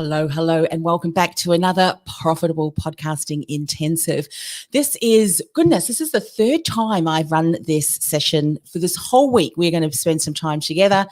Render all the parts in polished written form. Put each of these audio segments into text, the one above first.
Hello, and welcome back to another Profitable Podcasting Intensive. This is the third time I've run this session for this whole week. We're going to spend some time together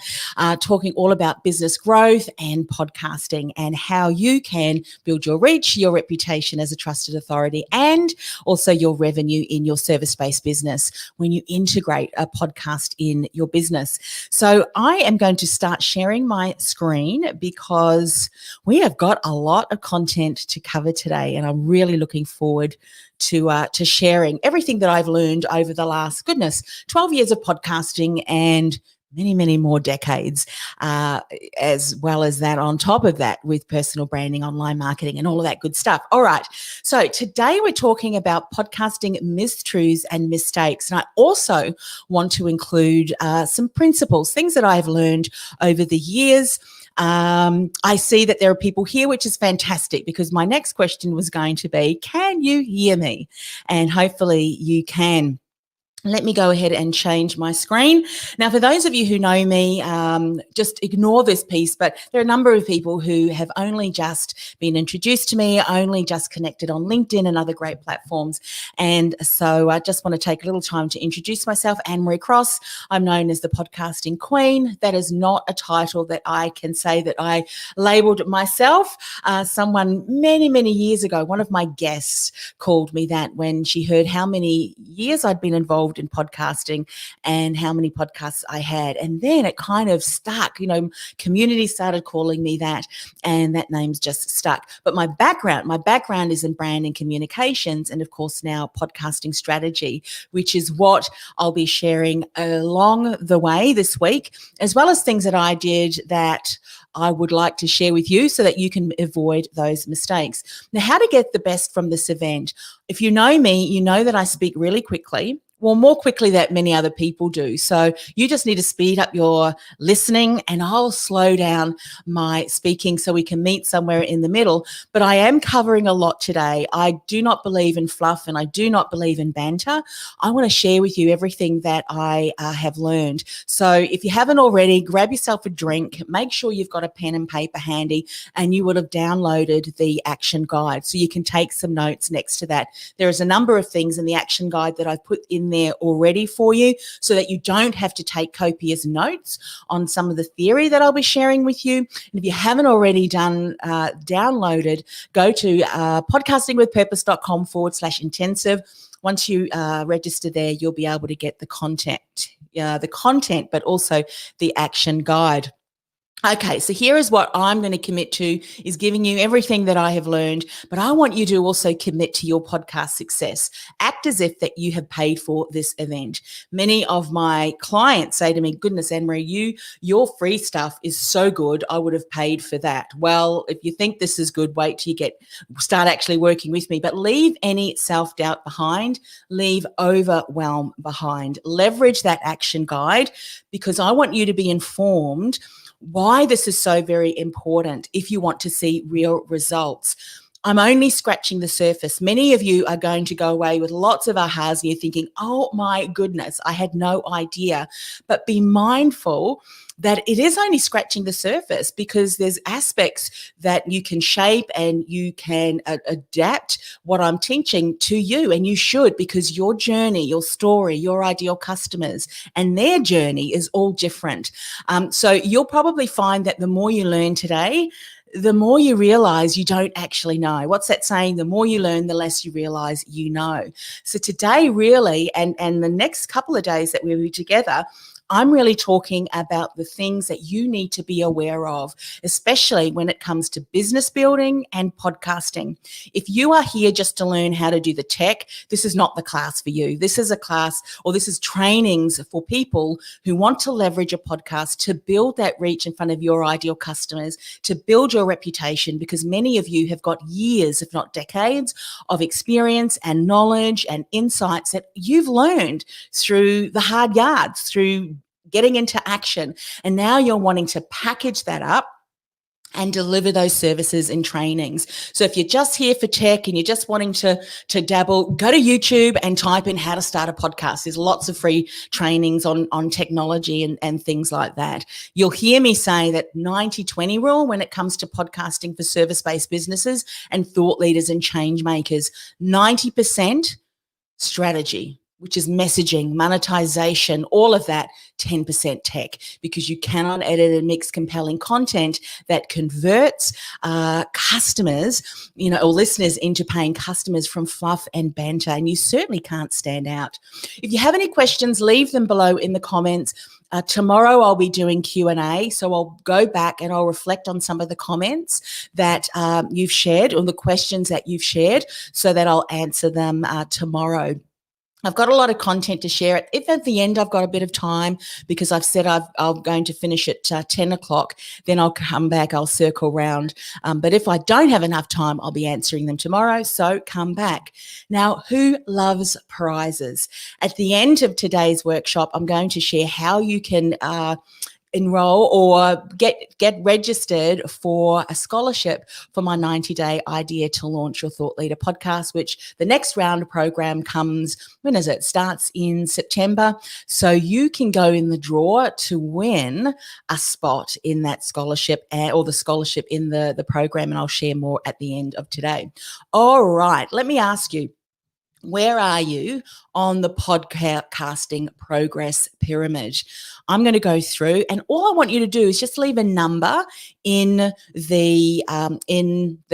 talking all about business growth and podcasting and how you can build your reach, your reputation as a trusted authority, and also your revenue in your service-based business when you integrate a podcast in your business. So I am going to start sharing my screen because we have got a lot of content to cover today, and I'm really looking forward to sharing everything that I've learned over the last 12 years of podcasting and many more decades, as well as that on top of that with personal branding, online marketing, and all of that good stuff. All right. So today we're talking about podcasting mistruths and mistakes. And I also want to include some principles, things that I've learned over the years. I see that there are people here, which is fantastic because my next question was going to be, can you hear me? And hopefully you can. Let me go ahead and change my screen. Now, for those of you who know me, just ignore this piece, but there are a number of people who have only just been introduced to me, only just connected on LinkedIn and other great platforms. And so I just want to take a little time to introduce myself. Anne-Marie Cross. I'm known as the podcasting queen. That is not a title that I can say that I labeled myself. Someone many years ago, one of my guests called me that when she heard how many years I'd been involved in podcasting and how many podcasts I had. And then it kind of stuck, community started calling me that, and that name's just stuck. But my background is in brand and communications, and of course now podcasting strategy, which is what I'll be sharing along the way this week, as well as things that I did that I would like to share with you so that you can avoid those mistakes. Now, how to get the best from this event. If you know me, you know that I speak really quickly. Well, more quickly than many other people do. So you just need to speed up your listening and I'll slow down my speaking so we can meet somewhere in the middle. But I am covering a lot today. I do not believe in fluff and I do not believe in banter. I want to share with you everything that I have learned. So if you haven't already, grab yourself a drink, make sure you've got a pen and paper handy, and you would have downloaded the action guide. So you can take some notes next to that. There is a number of things in the action guide that I've put in there already for you so that you don't have to take copious notes on some of the theory that I'll be sharing with you. And if you haven't already downloaded, go to podcastingwithpurpose.com/intensive. Once you register there, you'll be able to get the content, but also the action guide. Okay, so here is what I'm going to commit to, is giving you everything that I have learned, but I want you to also commit to your podcast success. Act as if that you have paid for this event. Many of my clients say to me, goodness, Anne-Marie, your free stuff is so good, I would have paid for that. Well, if you think this is good, wait till you start actually working with me, but leave any self-doubt behind, leave overwhelm behind. Leverage that action guide because I want you to be informed why this is so very important if you want to see real results. I'm only scratching the surface. Many of you are going to go away with lots of ahas and you're thinking, oh my goodness, I had no idea. But be mindful that it is only scratching the surface because there's aspects that you can shape and you can adapt what I'm teaching to you, and you should, because your journey, your story, your ideal customers and their journey is all different. So you'll probably find that the more you learn today, the more you realize you don't actually know. What's that saying? The more you learn, the less you realize you know. So today really, and the next couple of days that we'll be together, I'm really talking about the things that you need to be aware of, especially when it comes to business building and podcasting. If you are here just to learn how to do the tech, this is not the class for you. This is a class, or this is trainings for people who want to leverage a podcast to build that reach in front of your ideal customers, to build your reputation, because many of you have got years, if not decades, of experience and knowledge and insights that you've learned through the hard yards, through getting into action. And now you're wanting to package that up and deliver those services and trainings. So if you're just here for tech and you're just wanting to dabble, go to YouTube and type in how to start a podcast. There's lots of free trainings on technology and things like that. You'll hear me say that 90-20 rule when it comes to podcasting for service-based businesses and thought leaders and change makers. 90% strategy, which is messaging, monetization, all of that, 10% tech, because you cannot edit and mix compelling content that converts customers, or listeners into paying customers from fluff and banter, and you certainly can't stand out. If you have any questions, leave them below in the comments. Tomorrow I'll be doing Q&A, so I'll go back and I'll reflect on some of the comments that you've shared or the questions that you've shared so that I'll answer them tomorrow. I've got a lot of content to share. If at the end I've got a bit of time, because I've said I'm going to finish at 10 o'clock, then I'll come back, I'll circle round. But if I don't have enough time, I'll be answering them tomorrow, so come back. Now, who loves prizes? At the end of today's workshop, I'm going to share how you can enroll or get registered for a scholarship for my 90-day idea to launch your thought leader podcast, which the next round of program comes, when is it? Starts in September. So you can go in the draw to win a spot in that scholarship or the scholarship in the program, and I'll share more at the end of today. All right, let me ask you, where are you on the podcasting progress pyramid? I'm going to go through, and all I want you to do is just leave a number in the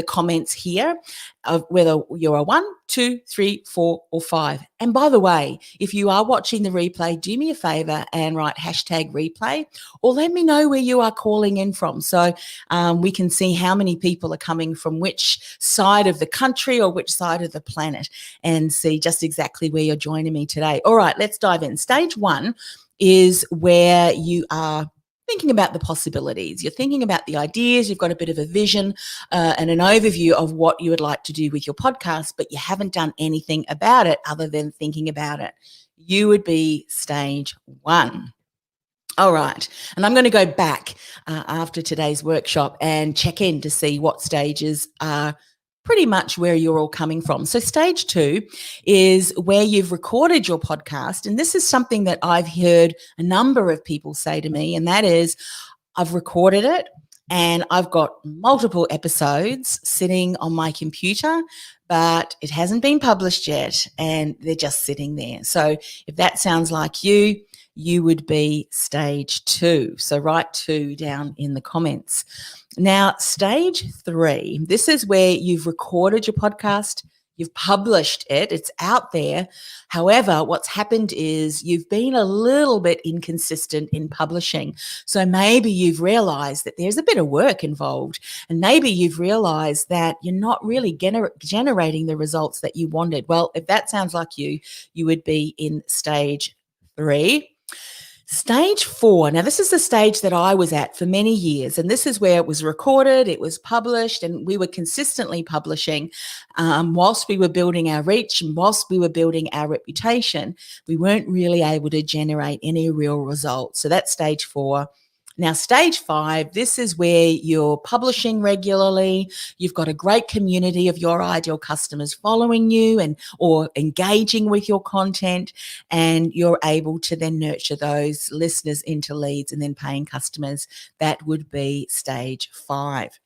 comments here of whether you're a 1, 2, 3, 4, or 5. And by the way, if you are watching the replay, do me a favor and write #replay, or let me know where you are calling in from, so we can see how many people are coming from which side of the country or which side of the planet, and see just exactly where you're joining me today. All right, let's dive in. Stage 1 is where you are thinking about the possibilities. You're thinking about the ideas. You've got a bit of a vision and an overview of what you would like to do with your podcast, but you haven't done anything about it other than thinking about it. You would be stage 1. All right. And I'm going to go back after today's workshop and check in to see what stages are pretty much where you're all coming from. So stage 2 is where you've recorded your podcast. And this is something that I've heard a number of people say to me, and that is, I've recorded it and I've got multiple episodes sitting on my computer, but it hasn't been published yet and they're just sitting there. So if that sounds like you, you would be stage 2. So write 2 down in the comments. Now, stage 3, this is where you've recorded your podcast, you've published it, it's out there. However, what's happened is you've been a little bit inconsistent in publishing. So maybe you've realized that there's a bit of work involved, and maybe you've realized that you're not really generating the results that you wanted. Well, if that sounds like you, you would be in stage 3. Stage 4. Now, this is the stage that I was at for many years, and this is where it was recorded, it was published, and we were consistently publishing whilst we were building our reach and whilst we were building our reputation. We weren't really able to generate any real results. So that's stage 4. Now, stage 5, this is where you're publishing regularly. You've got a great community of your ideal customers following you and or engaging with your content, and you're able to then nurture those listeners into leads and then paying customers. That would be stage 5.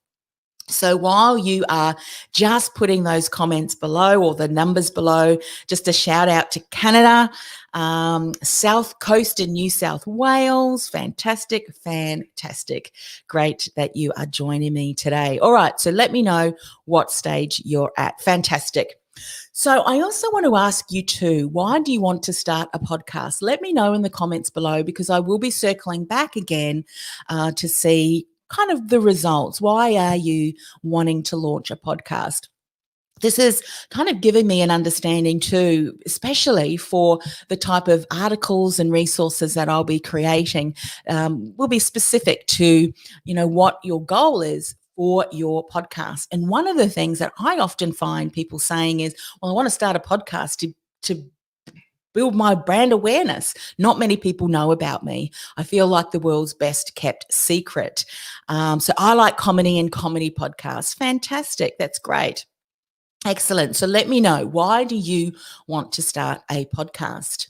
So while you are just putting those comments below or the numbers below, just a shout out to Canada, South Coast in New South Wales. Fantastic, fantastic. Great that you are joining me today. All right, so let me know what stage you're at. Fantastic. So I also want to ask you too, why do you want to start a podcast? Let me know in the comments below, because I will be circling back again to see kind of the results. Why are you wanting to launch a podcast? This is kind of giving me an understanding too, especially for the type of articles and resources that I'll be creating. Will be specific to, what your goal is for your podcast. And one of the things that I often find people saying is, well, I want to start a podcast to build my brand awareness. Not many people know about me. I feel like the world's best kept secret. So I like comedy and comedy podcasts. Fantastic. That's great. Excellent. So let me know, why do you want to start a podcast?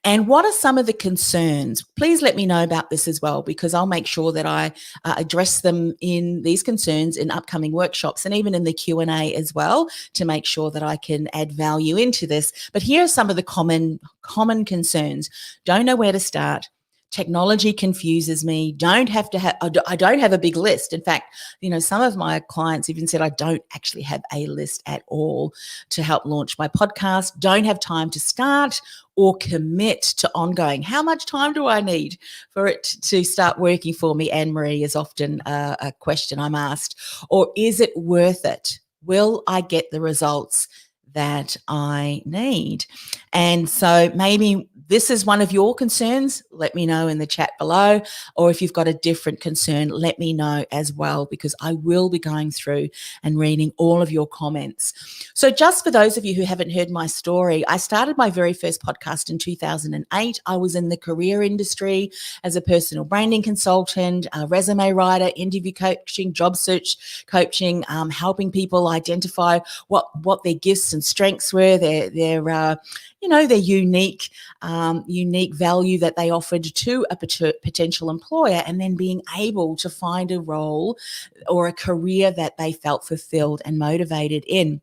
And what are some of the concerns? Please let me know about this as well, because I'll make sure that I address them in these concerns in upcoming workshops and even in the Q&A as well, to make sure that I can add value into this. But here are some of the common concerns. Don't know where to start. Technology confuses me. I don't have a big list. In fact, some of my clients even said I don't actually have a list at all to help launch my podcast. Don't have time to start or commit to ongoing. How much time do I need for it to start working for me? Anne-Marie, is often a question I'm asked. Or is it worth it? Will I get the results that I need? And so maybe this is one of your concerns. Let me know in the chat below. Or if you've got a different concern, let me know as well, because I will be going through and reading all of your comments. So just for those of you who haven't heard my story, I started my very first podcast in 2008. I was in the career industry as a personal branding consultant, a resume writer, interview coaching, job search coaching, helping people identify what their gifts and strengths were, their unique value that they offered to a potential employer, and then being able to find a role or a career that they felt fulfilled and motivated in.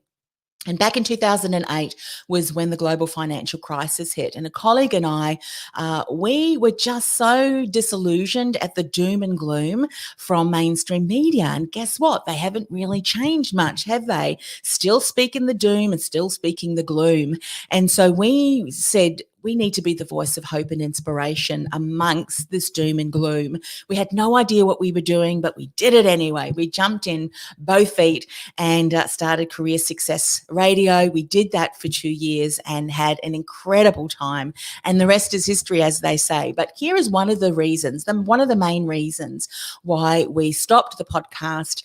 And back in 2008 was when the global financial crisis hit. And a colleague and I, we were just so disillusioned at the doom and gloom from mainstream media. And guess what? They haven't really changed much, have they? Still speaking the doom and still speaking the gloom. And so we said, we need to be the voice of hope and inspiration amongst this doom and gloom. We had no idea what we were doing, but we did it anyway. We jumped in both feet and started Career Success Radio. We did that for 2 years and had an incredible time. And the rest is history, as they say. But here is one of the reasons, one of the main reasons why we stopped the podcast.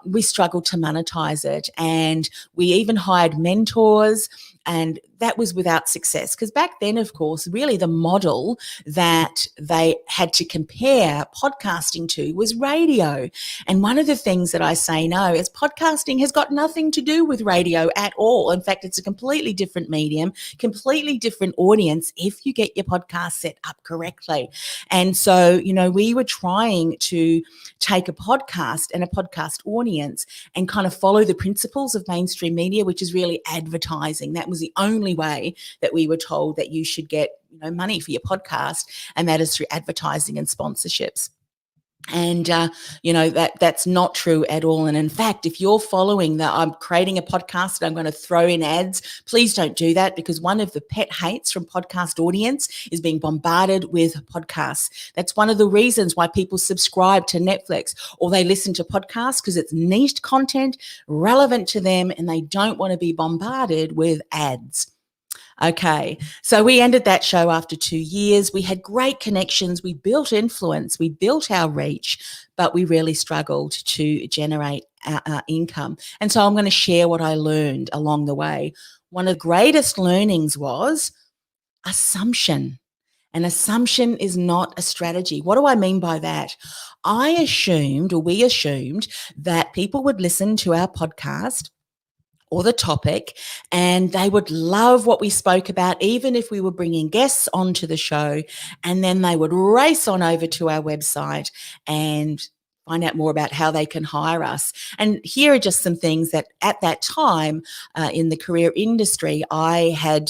We struggled to monetize it, and we even hired mentors, and that was without success, because back then, of course, really the model that they had to compare podcasting to was radio. And one of the things that I say no is podcasting has got nothing to do with radio at all. In fact, it's a completely different medium, completely different audience if you get your podcast set up correctly. And so, we were trying to take a podcast and a podcast audience and kind of follow the principles of mainstream media, which is really advertising. That was the only way that we were told that you should get money for your podcast, and that is through advertising and sponsorships. And, that's not true at all. And in fact, if you're following that I'm creating a podcast and I'm going to throw in ads, please don't do that, because one of the pet hates from podcast audience is being bombarded with podcasts. That's one of the reasons why people subscribe to Netflix or they listen to podcasts, because it's niche content relevant to them and they don't want to be bombarded with ads. Okay, so we ended that show after 2 years. We had great connections. We built influence. We built our reach, but we really struggled to generate our income. And so I'm going to share what I learned along the way. One of the greatest learnings was assumption. An assumption is not a strategy. What do I mean by that? We assumed that people would listen to our podcast or the topic, and they would love what we spoke about, even if we were bringing guests onto the show, and then they would race on over to our website and find out more about how they can hire us. And here are just some things that at that time in the career industry I had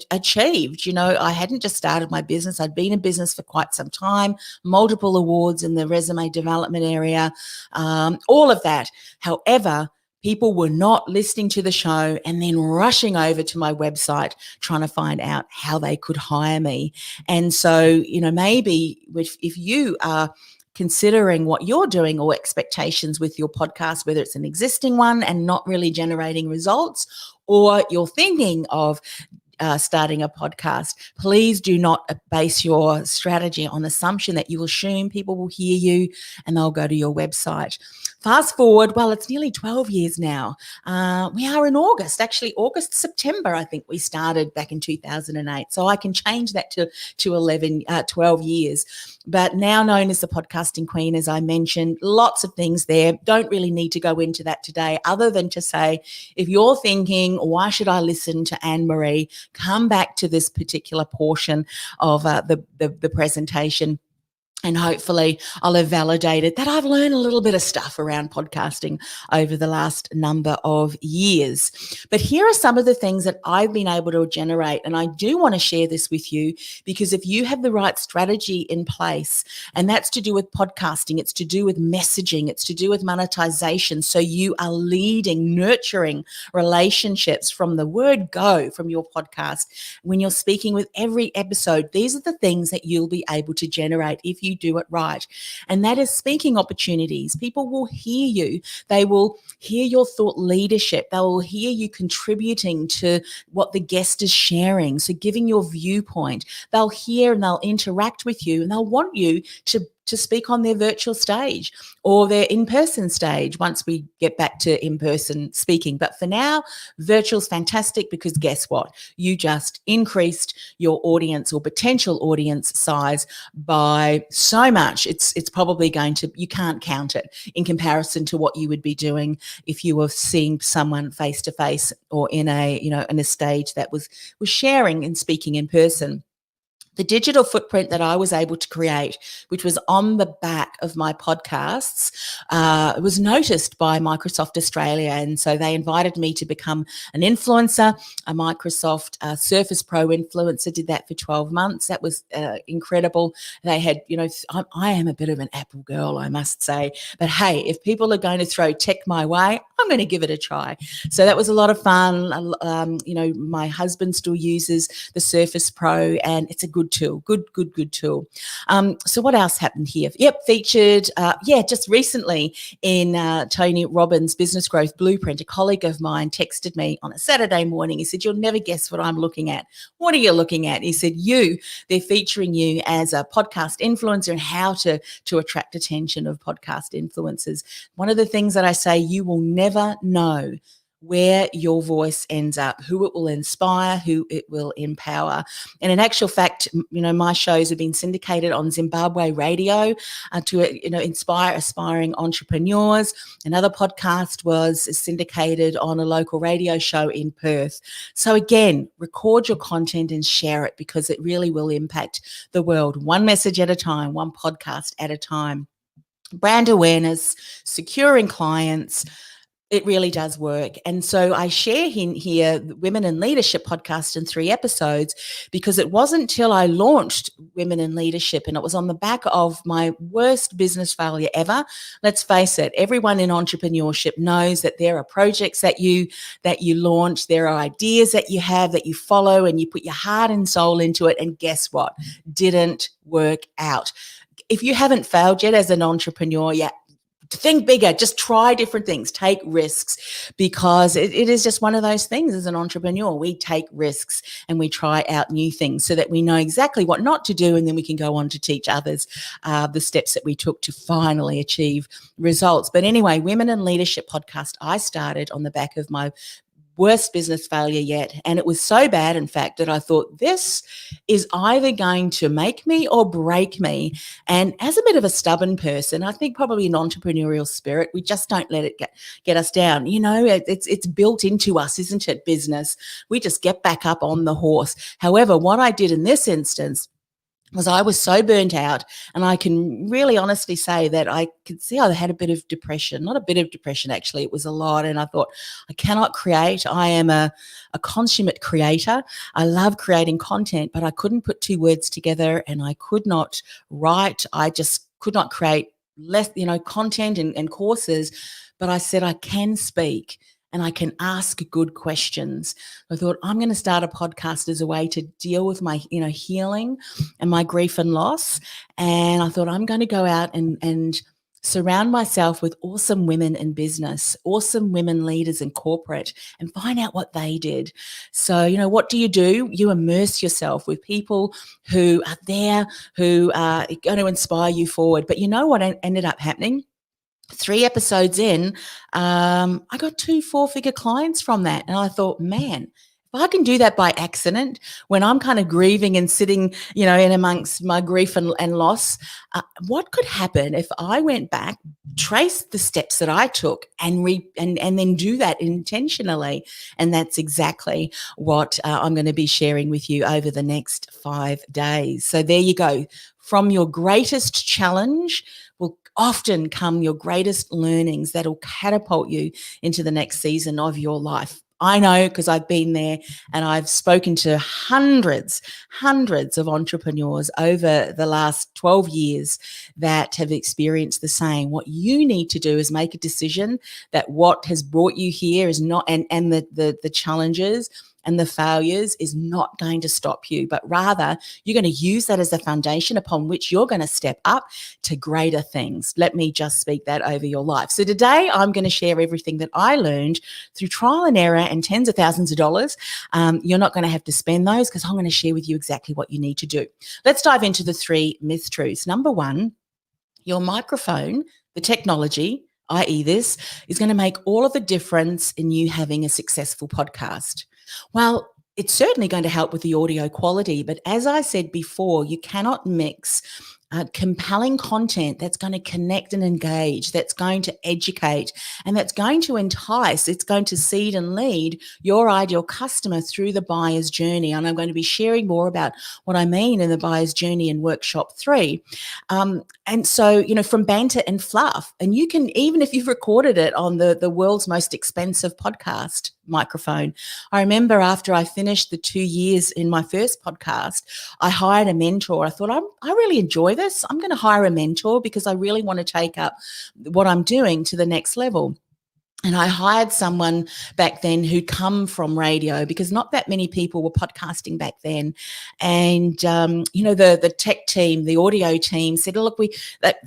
achieved. I hadn't just started my business. I'd been in business for quite some time, multiple awards in the resume development area, all of that. However, people were not listening to the show and then rushing over to my website trying to find out how they could hire me. And so, maybe if you are considering what you're doing or expectations with your podcast, whether it's an existing one and not really generating results, or you're thinking of starting a podcast. Please do not base your strategy on assumption that you assume people will hear you and they'll go to your website. Fast forward, well, it's nearly 12 years now. We are in August, actually August, September, I think we started back in 2008. So I can change that to 12 years. But now known as the Podcasting Queen, as I mentioned, lots of things there. Don't really need to go into that today, other than to say, if you're thinking, why should I listen to Anne-Marie, come back to this particular portion of the presentation. And hopefully I'll have validated that I've learned a little bit of stuff around podcasting over the last number of years. But here are some of the things that I've been able to generate. And I do want to share this with you, because if you have the right strategy in place, and that's to do with podcasting, it's to do with messaging, it's to do with monetization. So you are leading, nurturing relationships from the word go from your podcast. When you're speaking with every episode, these are the things that you'll be able to generate if you do it right. And that is speaking opportunities. People will hear you. They will hear your thought leadership. They will hear you contributing to what the guest is sharing. So giving your viewpoint. They'll hear and they'll interact with you, and they'll want you to speak on their virtual stage or their in-person stage once we get back to in-person speaking. But for now, virtual's fantastic, because guess what? You just increased your audience or potential audience size by so much. It's probably going to, you can't count it in comparison to what you would be doing if you were seeing someone face to face or in a stage that was sharing and speaking in person. The digital footprint that I was able to create, which was on the back of my podcasts, was noticed by Microsoft Australia. And so they invited me to become an influencer, a Microsoft Surface Pro influencer, did that for 12 months. That was incredible. They had, I am a bit of an Apple girl, I must say. But hey, if people are going to throw tech my way, I'm going to give it a try. So that was a lot of fun. My husband still uses the Surface Pro, and it's a good tool, good tool. So what else happened here? Yep, featured, just recently in Tony Robbins' Business Growth Blueprint. A colleague of mine texted me on a Saturday morning. He said, "You'll never guess what I'm looking at." "What are you looking at?" He said, they're featuring you as a podcast influencer and how to attract attention of podcast influencers. One of the things that I say, you will never know where your voice ends up, who it will inspire, who it will empower. And in actual fact, my shows have been syndicated on Zimbabwe radio to inspire aspiring entrepreneurs. Another podcast was syndicated on a local radio show in Perth. So again, record your content and share it, because it really will impact the world, one message at a time, one podcast at a time. Brand awareness, securing clients, it really does work. And so I share here the Women in Leadership podcast in 3 episodes, because it wasn't until I launched Women in Leadership, and it was on the back of my worst business failure ever. Let's face it, everyone in entrepreneurship knows that there are projects that you launch, there are ideas that you have that you follow, and you put your heart and soul into it, and guess what? Didn't work out. If you haven't failed yet as an entrepreneur, think bigger, just try different things, take risks, because it is just one of those things as an entrepreneur. We take risks and we try out new things so that we know exactly what not to do, and then we can go on to teach others the steps that we took to finally achieve results. But anyway, Women in Leadership podcast, I started on the back of my worst business failure yet. And it was so bad, in fact, that I thought, this is either going to make me or break me. And as a bit of a stubborn person, I think probably an entrepreneurial spirit, we just don't let it get us down. It's built into us, isn't it, business? We just get back up on the horse. However, what I did in this instance was I was so burnt out, and I can really honestly say that I could see I had a bit of depression, not a bit of depression, actually, it was a lot. And I thought, I cannot create. I am a consummate creator. I love creating content, but I couldn't put 2 words together, and I could not write. I just could not create content and courses. But I said, I can speak, and I can ask good questions. I thought, I'm going to start a podcast as a way to deal with my, healing and my grief and loss. And I thought, I'm going to go out and Surround myself with awesome women in business, awesome women leaders in corporate, and find out what they did. So, what do? You immerse yourself with people who are there, who are going to inspire you forward. But you know what ended up happening? 3 episodes in, I got 2 4-figure clients from that. And I thought, man, if I can do that by accident when I'm kind of grieving and sitting, in amongst my grief and loss, what could happen if I went back, traced the steps that I took and then do that intentionally? And that's exactly what I'm going to be sharing with you over the next 5 days. So there you go. From your greatest challenge will often come your greatest learnings that'll catapult you into the next season of your life. I know, because I've been there and I've spoken to hundreds of entrepreneurs over the last 12 years that have experienced the same. What you need to do is make a decision that what has brought you here is not, and the challenges and the failures is not going to stop you, but rather you're going to use that as a foundation upon which you're going to step up to greater things. Let me just speak that over your life. So today I'm going to share everything that I learned through trial and error and tens of thousands of dollars. You're not going to have to spend those because I'm going to share with you exactly what you need to do. Let's dive into the 3 mistruths. Number 1, your microphone, the technology, i.e. this, is going to make all of the difference in you having a successful podcast. Well, it's certainly going to help with the audio quality, but as I said before, you cannot mix compelling content that's going to connect and engage, that's going to educate, and that's going to entice. It's going to seed and lead your ideal customer through the buyer's journey. And I'm going to be sharing more about what I mean in the buyer's journey in workshop 3. And so, from banter and fluff, and you can, even if you've recorded it on the world's most expensive podcast microphone. I remember after I finished the 2 years in my first podcast, I hired a mentor. I thought, I really enjoy this. I'm going to hire a mentor because I really want to take up what I'm doing to the next level. And I hired someone back then who'd come from radio, because not that many people were podcasting back then. And, the tech team, the audio team said, look,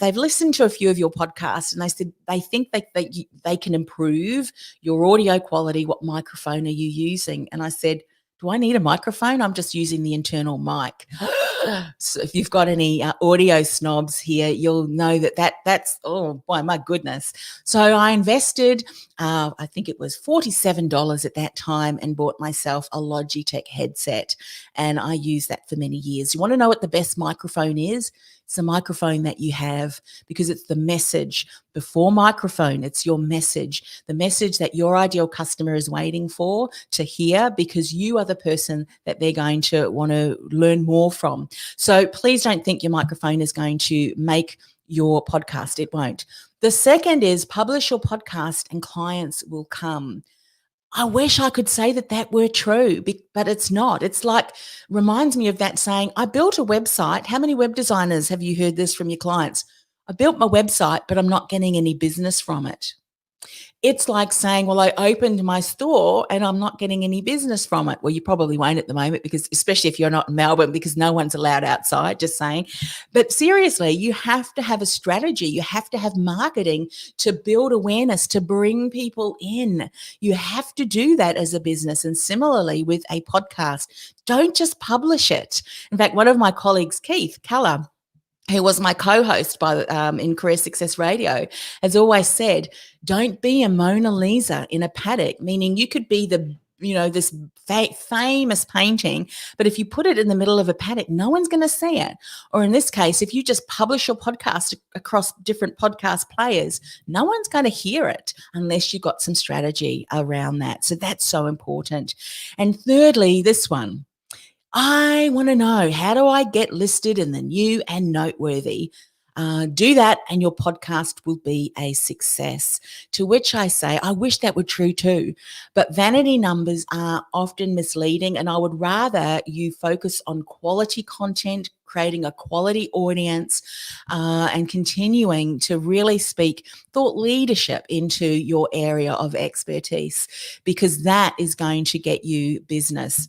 they've listened to a few of your podcasts, and they said they think they can improve your audio quality. What microphone are you using? And I said, do I need a microphone? I'm just using the internal mic. So if you've got any audio snobs here, you'll know that's, oh boy, my goodness. So I invested, I think it was $47 at that time, and bought myself a Logitech headset. And I used that for many years. You want to know what the best microphone is? It's the microphone that you have, because it's the message. Before microphone, it's your message, the message that your ideal customer is waiting for to hear, because you are the person that they're going to want to learn more from. So please don't think your microphone is going to make your podcast. It won't. The second is publish your podcast and clients will come. I wish I could say that were true, but it's not. It's like, reminds me of that saying, I built a website. How many web designers have you heard this from your clients? I built my website, but I'm not getting any business from it. It's like saying, well, I opened my store and I'm not getting any business from it. Well, you probably won't at the moment, because especially if you're not in Melbourne, because no one's allowed outside, just saying. But seriously, you have to have a strategy. You have to have marketing to build awareness, to bring people in. You have to do that as a business. And similarly with a podcast, don't just publish it. In fact, one of my colleagues, Keith Keller, who was my co-host in Career Success Radio, has always said, don't be a Mona Lisa in a paddock, meaning you could be this famous painting, but if you put it in the middle of a paddock, no one's going to see it. Or in this case, if you just publish your podcast across different podcast players, no one's going to hear it unless you've got some strategy around that. So that's so important. And thirdly, this one, I want to know, how do I get listed in the new and noteworthy? Do that and your podcast will be a success. To which I say, I wish that were true too, but vanity numbers are often misleading, and I would rather you focus on quality content, creating a quality audience, and continuing to really speak thought leadership into your area of expertise, because that is going to get you business.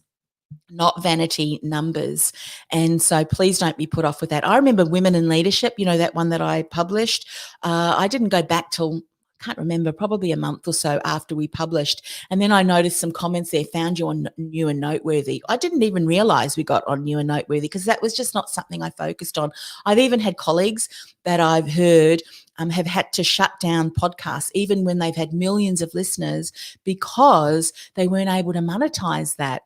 not vanity numbers. And so please don't be put off with that. I remember Women in Leadership, that one that I published. I didn't go back till, can't remember, probably a month or so after we published. And then I noticed some comments there, found you on New and Noteworthy. I didn't even realize we got on New and Noteworthy because that was just not something I focused on. I've even had colleagues that I've heard have had to shut down podcasts, even when they've had millions of listeners, because they weren't able to monetize that.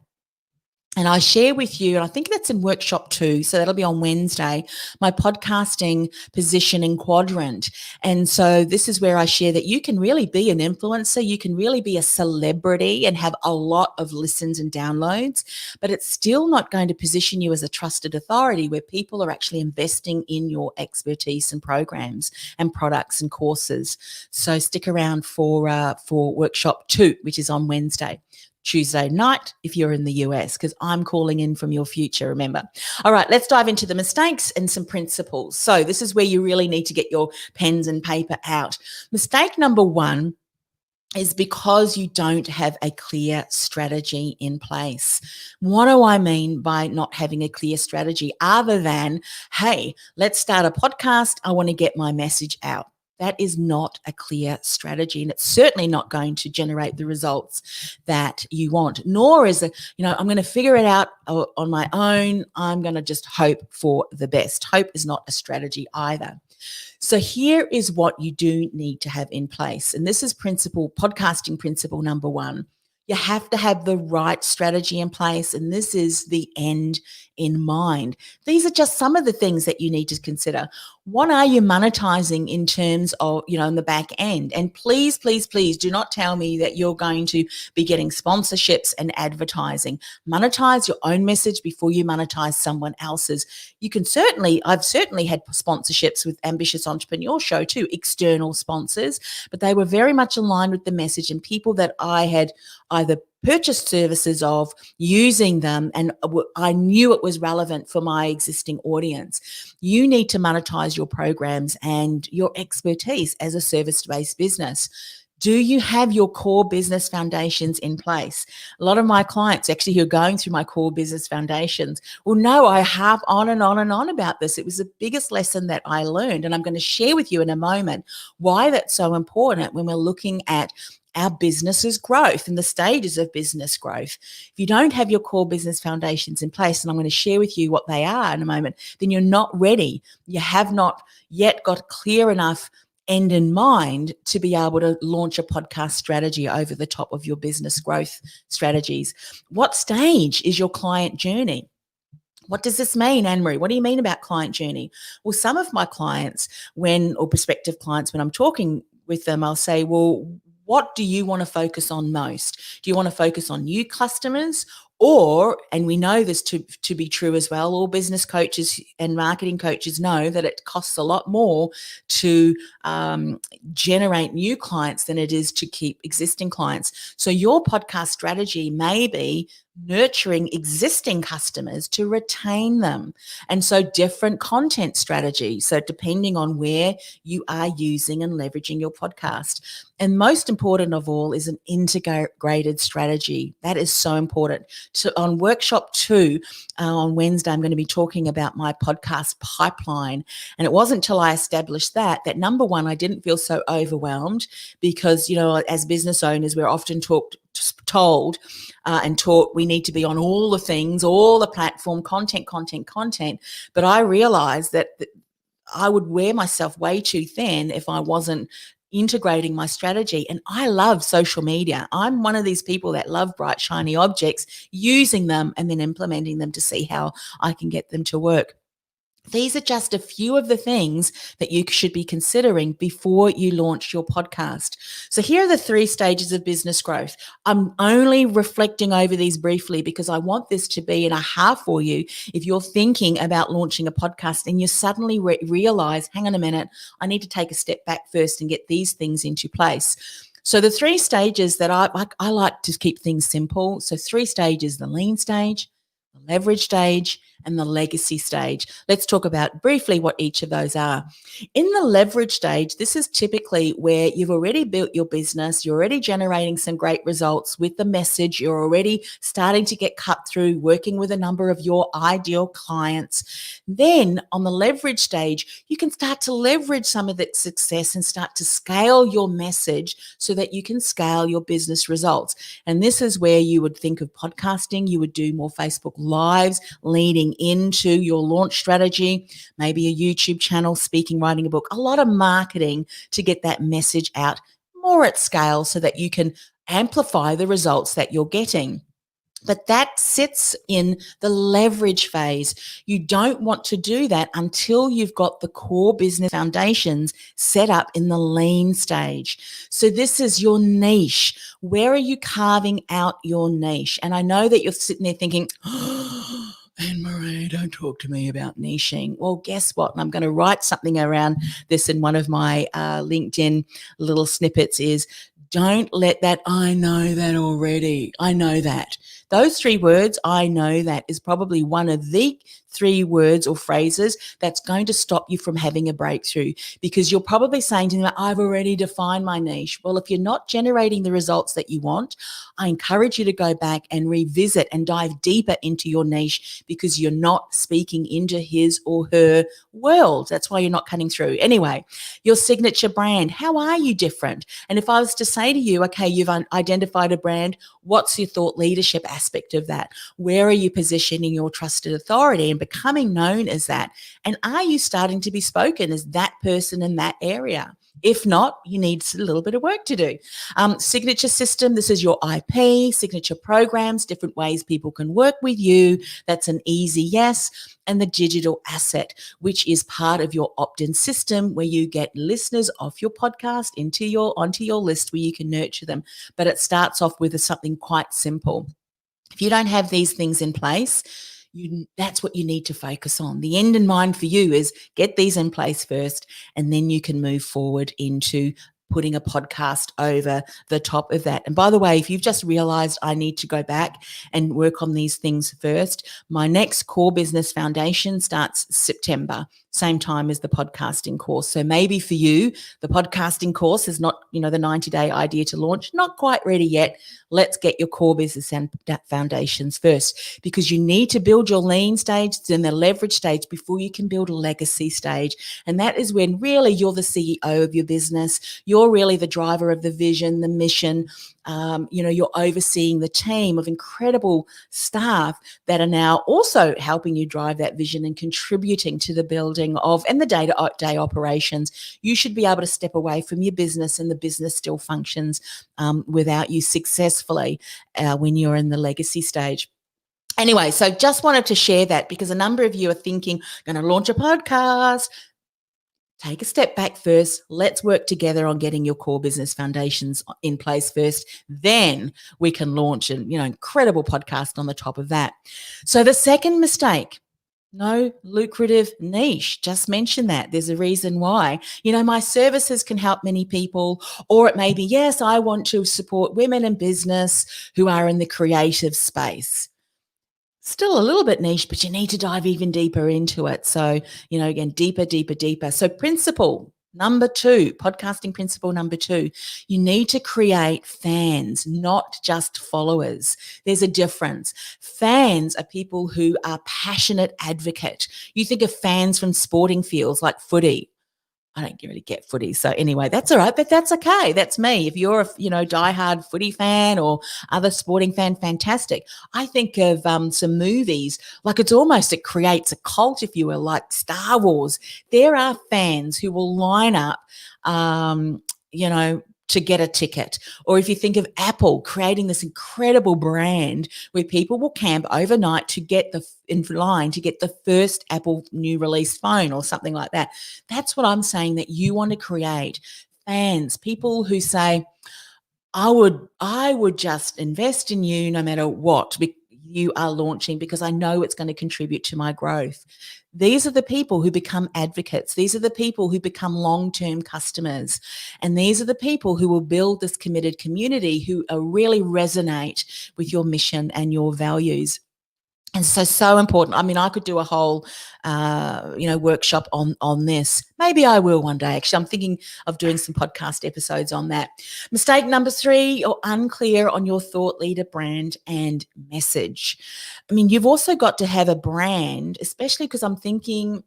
And I share with you, and I think that's in workshop 2, so that'll be on Wednesday, my podcasting positioning quadrant. And so this is where I share that you can really be an influencer, you can really be a celebrity and have a lot of listens and downloads, but it's still not going to position you as a trusted authority where people are actually investing in your expertise and programs and products and courses. So stick around for workshop 2, which is on Wednesday. Tuesday night if you're in the US, because I'm calling in from your future, remember. All right, let's dive into the mistakes and some principles. So this is where you really need to get your pens and paper out. Mistake number 1 is because you don't have a clear strategy in place. What do I mean by not having a clear strategy other than, hey, let's start a podcast, I want to get my message out? That is not a clear strategy, and it's certainly not going to generate the results that you want, nor is it, I'm going to figure it out on my own. I'm going to just hope for the best. Hope is not a strategy either. So here is what you do need to have in place. And this is podcasting principle number 1. You have to have the right strategy in place, and this is the end in mind. These are just some of the things that you need to consider. What are you monetizing in terms of, in the back end? And please, please, please do not tell me that you're going to be getting sponsorships and advertising. Monetize your own message before you monetize someone else's. I've certainly had sponsorships with Ambitious Entrepreneur Show too, external sponsors, but they were very much aligned with the message and people that I had either purchased services of, using them, and I knew it was relevant for my existing audience. You need to monetize your programs and your expertise as a service-based business. Do you have your core business foundations in place? A lot of my clients actually who are going through my core business foundations will know I have on and on and on about this. It was the biggest lesson that I learned, and I'm going to share with you in a moment why that's so important when we're looking at our business's growth and the stages of business growth. If you don't have your core business foundations in place, and I'm going to share with you what they are in a moment, then you're not ready. You have not yet got clear enough end in mind to be able to launch a podcast strategy over the top of your business growth strategies. What stage is your client journey? What does this mean, Anne-Marie? What do you mean about client journey? Well, some of my clients, or prospective clients, when I'm talking with them, I'll say, well, what do you want to focus on most? Do you want to focus on new customers? Or, and we know this to be true as well, all business coaches and marketing coaches know that it costs a lot more to generate new clients than it is to keep existing clients. So your podcast strategy may be nurturing existing customers to retain them. And so different content strategy. So depending on where you are using and leveraging your podcast. And most important of all is an integrated strategy. That is so important. So on workshop 2 on Wednesday, I'm going to be talking about my podcast pipeline. And it wasn't until I established that number 1, I didn't feel so overwhelmed because, as business owners, we're often told and taught we need to be on all the things, all the platform, content. But I realized that I would wear myself way too thin if I wasn't integrating my strategy. And I love social media. I'm one of these people that love bright, shiny objects, using them and then implementing them to see how I can get them to work. These are just a few of the things that you should be considering before you launch your podcast. So here are the 3 stages of business growth. I'm only reflecting over these briefly because I want this to be an aha for you. If you're thinking about launching a podcast and you suddenly realize, hang on a minute, I need to take a step back first and get these things into place. So the 3 stages that I like to keep things simple. So 3 stages: the lean stage, the leverage stage, and the legacy stage. Let's talk about briefly what each of those are. In the leverage stage, this is typically where you've already built your business, you're already generating some great results with the message, you're already starting to get cut through, working with a number of your ideal clients. Then on the leverage stage, you can start to leverage some of that success and start to scale your message so that you can scale your business results. And this is where you would think of podcasting, you would do more Facebook Lives leading into your launch strategy, maybe a YouTube channel, speaking, writing a book, a lot of marketing to get that message out more at scale so that you can amplify the results that you're getting. But that sits in the leverage phase. You don't want to do that until you've got the core business foundations set up in the lean stage. So this is your niche. Where are you carving out your niche? And I know that you're sitting there thinking, oh, Anne-Marie, don't talk to me about niching. Well, guess what? And I'm going to write something around this in one of my LinkedIn little snippets is, don't let that, I know that already. I know that. Those 3 words, I know that, is probably one of the 3 words or phrases that's going to stop you from having a breakthrough, because you're probably saying to them, I've already defined my niche. Well, if you're not generating the results that you want, I encourage you to go back and revisit and dive deeper into your niche, because you're not speaking into his or her world. That's why you're not cutting through. Anyway, your signature brand, how are you different? And if I was to say to you, okay, you've identified a brand, what's your thought leadership aspect of that? Where are you positioning your trusted authority and becoming known as that? And are you starting to be spoken as that person in that area? If not, you need a little bit of work to do. Signature system, this is your IP, signature programs, different ways people can work with you. That's an easy yes. And the digital asset, which is part of your opt-in system where you get listeners off your podcast onto your list where you can nurture them. But it starts off with something quite simple. If you don't have these things in place, that's what you need to focus on. The end in mind for you is get these in place first, and then you can move forward into putting a podcast over the top of that. And by the way, if you've just realized I need to go back and work on these things first, my next core business foundation starts September, same time as the podcasting course. So maybe for you, the podcasting course is not, the 90-day idea to launch, not quite ready yet. Let's get your core business and foundations first, because you need to build your lean stage, then the leverage stage, before you can build a legacy stage. And that is when really you're the CEO of your business. You're really the driver of the vision, the mission. You're overseeing the team of incredible staff that are now also helping you drive that vision and contributing to the building of and the day-to-day operations. You should be able to step away from your business and the business still functions without you successfully when you're in the legacy stage. Anyway, so just wanted to share that because a number of you are thinking, going to launch a podcast. Take a step back first. Let's work together on getting your core business foundations in place first. Then we can launch an incredible podcast on the top of that. So the second mistake, no lucrative niche. Just mention that. There's a reason why. My services can help many people, or it may be, yes, I want to support women in business who are in the creative space. Still a little bit niche, but you need to dive even deeper into it. So, again, deeper. So principle number 2, podcasting principle number 2, you need to create fans, not just followers. There's a difference. Fans are people who are passionate advocate. You think of fans from sporting fields like footy. I don't really get footy. So anyway, that's all right, but that's okay. That's me. If you're a, diehard footy fan or other sporting fan, fantastic. I think of some movies, like it creates a cult, if you will, like Star Wars. There are fans who will line up, to get a ticket. Or if you think of Apple creating this incredible brand where people will camp overnight to get in line to get the first Apple new release phone or something like that. That's what I'm saying, that you want to create fans, people who say, I would just invest in you no matter what you are launching, because I know it's going to contribute to my growth. These are the people who become advocates. These are the people who become long-term customers. And these are the people who will build this committed community who really resonate with your mission and your values. And so important. I mean, I could do a whole, workshop on this. Maybe I will one day. Actually, I'm thinking of doing some podcast episodes on that. Mistake number 3, you're unclear on your thought leader brand and message. I mean, you've also got to have a brand, especially because I'm thinking,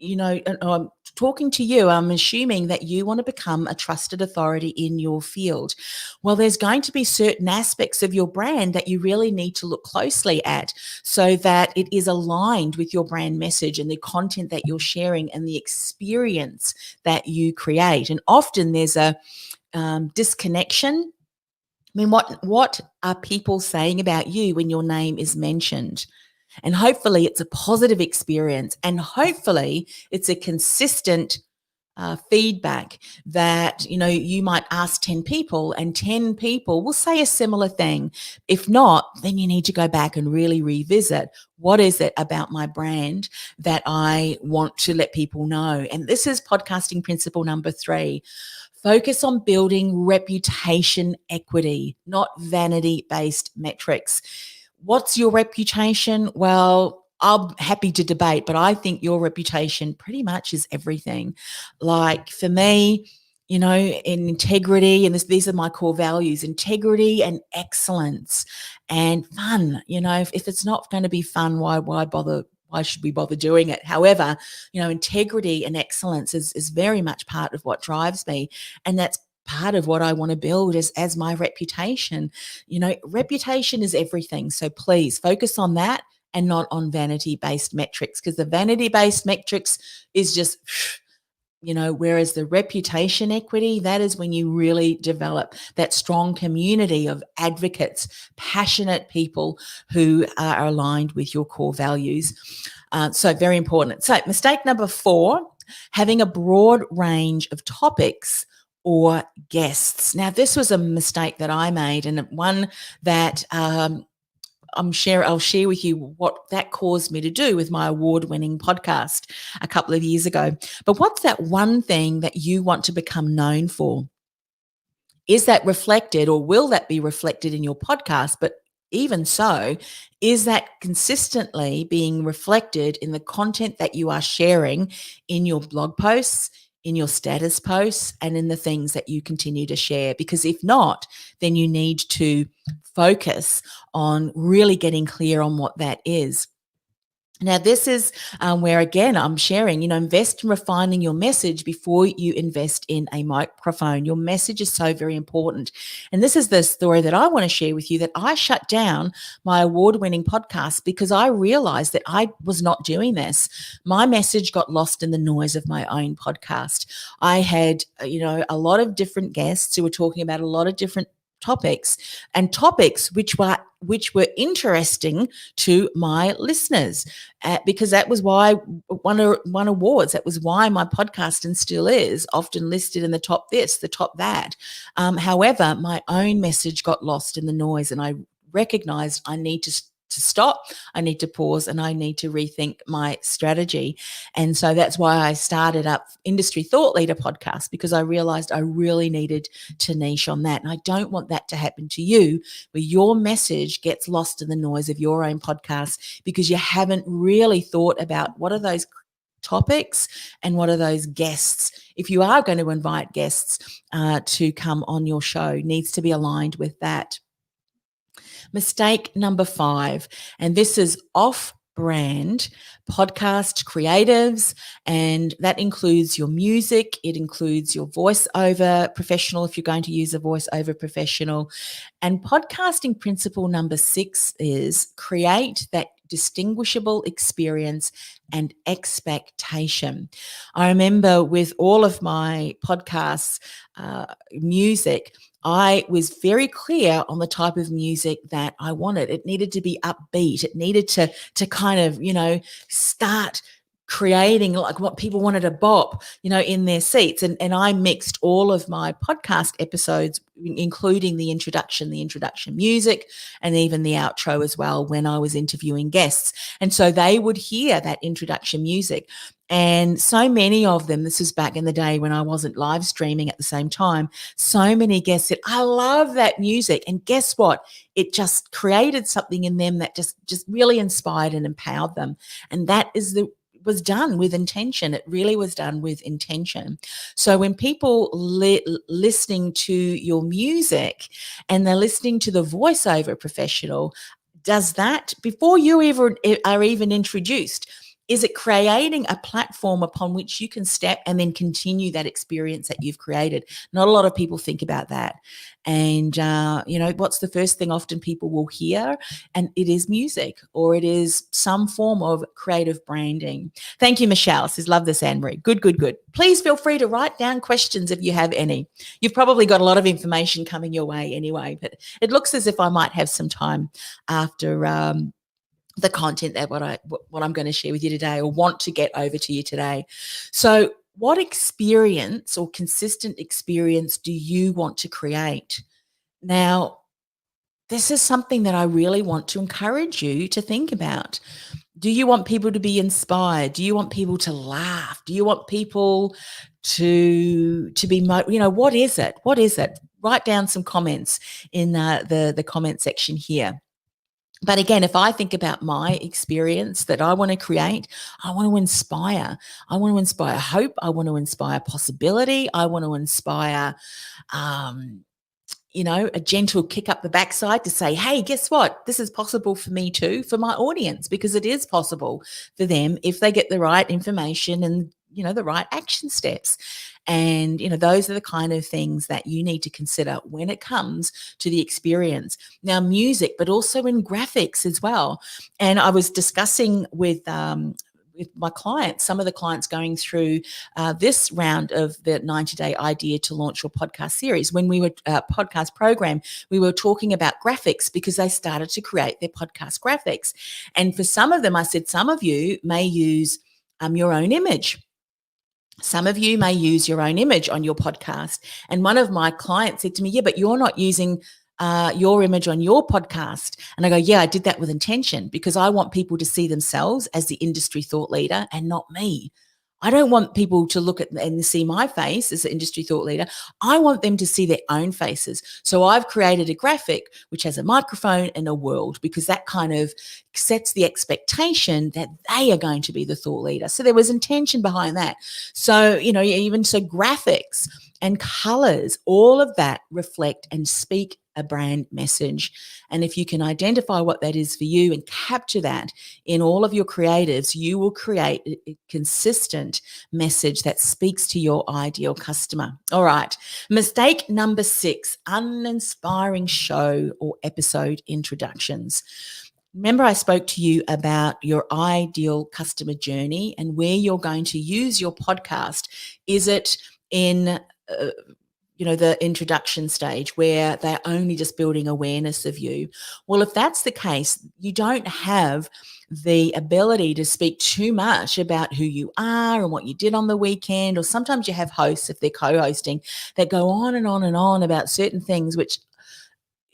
I'm talking to you, I'm assuming that you want to become a trusted authority in your field. Well, there's going to be certain aspects of your brand that you really need to look closely at so that it is aligned with your brand message and the content that you're sharing and the experience that you create. And often there's a disconnection. I mean, what are people saying about you when your name is mentioned? And hopefully it's a positive experience, and hopefully it's a consistent feedback that, you might ask 10 people and 10 people will say a similar thing. If not, then you need to go back and really revisit, what is it about my brand that I want to let people know? And this is podcasting principle number 3. Focus on building reputation equity, not vanity-based metrics. What's your reputation? Well, I'm happy to debate, but I think your reputation pretty much is everything. Like for me, in integrity, and these are my core values: integrity and excellence and fun. If it's not going to be fun, why bother? Why should we bother doing it? However, integrity and excellence is very much part of what drives me. And that's part of what I want to build as my reputation. Reputation is everything. So please focus on that and not on vanity-based metrics, because the vanity-based metrics is just, whereas the reputation equity, that is when you really develop that strong community of advocates, passionate people who are aligned with your core values. So very important. So mistake number 4, having a broad range of topics or guests. Now, this was a mistake that I made, and one that I'll share with you what that caused me to do with my award-winning podcast a couple of years ago. But what's that one thing that you want to become known for? Is that reflected, or will that be reflected in your podcast? But even so, is that consistently being reflected in the content that you are sharing in your blog posts, in your status posts, and in the things that you continue to share? Because if not, then you need to focus on really getting clear on what that is. Now, this is where, again, I'm sharing, invest in refining your message before you invest in a microphone. Your message is so very important. And this is the story that I want to share with you, that I shut down my award-winning podcast because I realized that I was not doing this. My message got lost in the noise of my own podcast. I had, a lot of different guests who were talking about a lot of different topics, and topics which were interesting to my listeners, because that was why won awards. That was why my podcast, and still is, often listed in the top this, the top that. However, my own message got lost in the noise, and I recognized I need to stop, I need to pause, and I need to rethink my strategy. And so that's why I started up Industry Thought Leader podcast, because I realized I really needed to niche on that. And I don't want that to happen to you, where your message gets lost in the noise of your own podcast because you haven't really thought about what are those topics and what are those guests. If you are going to invite guests to come on your show, needs to be aligned with that. Mistake number 5, and this is off-brand podcast creatives, and that includes your music. It includes your voiceover professional, if you're going to use a voiceover professional. And podcasting principle number 6 is create that distinguishable experience and expectation. I remember with all of my podcasts, music, I was very clear on the type of music that I wanted. It needed to be upbeat. It needed to kind of, start creating like what people wanted to bop, in their seats. And I mixed all of my podcast episodes, including the introduction music, and even the outro as well when I was interviewing guests. And so they would hear that introduction music. And so many of them, this was back in the day when I wasn't live streaming at the same time, so many guests said, I love that music. And guess what? It just created something in them that just really inspired and empowered them. And that was done with intention. It really was done with intention. So when people listening to your music and they're listening to the voiceover professional, does that, before you are even introduced, is it creating a platform upon which you can step and then continue that experience that you've created? Not a lot of people think about that. And, what's the first thing often people will hear? And it is music, or it is some form of creative branding. Thank you, Michelle. Says, love this, Anne-Marie. Good. Please feel free to write down questions if you have any. You've probably got a lot of information coming your way anyway, but it looks as if I might have some time after the content that what I'm going to share with you today, or want to get over to you today. So what experience or consistent experience do you want to create? Now, this is something that I really want to encourage you to think about. Do you want people to be inspired? Do you want people to laugh? Do you want people to be, what is it? What is it? Write down some comments in the comment section here. But again, if I think about my experience that I want to create, I want to inspire. I want to inspire hope. I want to inspire possibility. I want to inspire, a gentle kick up the backside to say, hey, guess what? This is possible for me too, for my audience, because it is possible for them if they get the right information and, the right action steps. And, those are the kind of things that you need to consider when it comes to the experience. Now, music, but also in graphics as well. And I was discussing with my clients, some of the clients going through this round of the 90-day idea to launch your podcast series. When we were podcast program, we were talking about graphics because they started to create their podcast graphics. And for some of them, I said, some of you may use your own image. Some of you may use your own image on your podcast. And one of my clients said to me, yeah, but you're not using your image on your podcast. And I go, yeah, I did that with intention because I want people to see themselves as the industry thought leader and not me. I don't want people to look at and see my face as the industry thought leader. I want them to see their own faces. So I've created a graphic which has a microphone and a world, because that kind of sets the expectation that they are going to be the thought leader. So there was intention behind that. So, even so graphics and colors, all of that reflect and speak a brand message. And if you can identify what that is for you and capture that in all of your creatives, you will create a consistent message that speaks to your ideal customer. All right. Mistake number 6, uninspiring show or episode introductions. Remember, I spoke to you about your ideal customer journey and where you're going to use your podcast. Is it in the introduction stage where they're only just building awareness of you? Well, if that's the case, you don't have the ability to speak too much about who you are and what you did on the weekend. Or sometimes you have hosts, if they're co-hosting, that go on and on and on about certain things which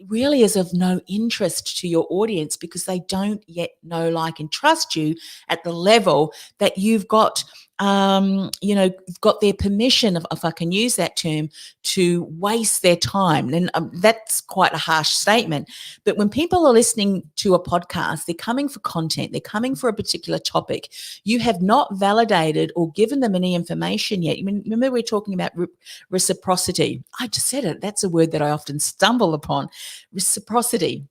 really is of no interest to your audience because they don't yet know, like, and trust you at the level that you've got got their permission, if I can use that term, to waste their time. And that's quite a harsh statement. But when people are listening to a podcast, they're coming for content. They're coming for a particular topic. You have not validated or given them any information yet. Remember, we're talking about reciprocity. I just said it. That's a word that I often stumble upon. Reciprocity.